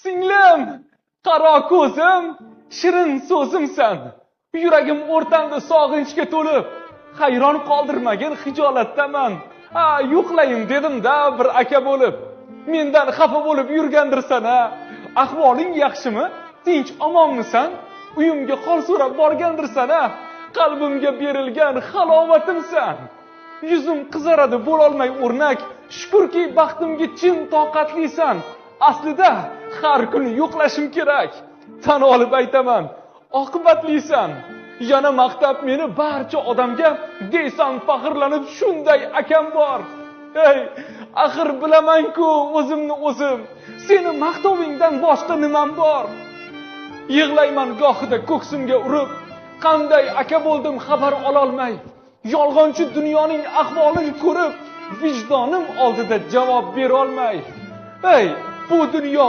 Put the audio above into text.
Singlim, qaro ko'zim, shirin so'zimsan. Yuragim o'rtamda sog'inchga to'lib, hayron qoldirmagin hijolatdaman. Yo'qlayin dedim-da bir aka bo'lib. Mendan xafa bo'lib yurgandirsan-a. Ahvoling yaxshimi? Tinch omonmisan? Uyimga qol so'rab borgandirsan-a. Qalbimga berilgan halovatimsan. Yuzim qizaradi bo'lolmay o'rnak. Shukrki baxtimga chin toqatlisan. Aslida har kuni yo'qlashim kerak. Tan olib aytaman, oqibatlisan. Yana maqtab meni barcha odamga deysan faxrlanib shunday akam bor. Ey, axir bilaman-ku o'zimni o'zim. Seni maqtovingdan boshqa nimam bor? Yig'layman gohida ko'ksimga urib, qanday aka bo'ldim xabar ololmay. Yolg'onchi dunyoning ahvolini ko'rib, vijdonim oldida javob bera olmay. Ey, bu dunyo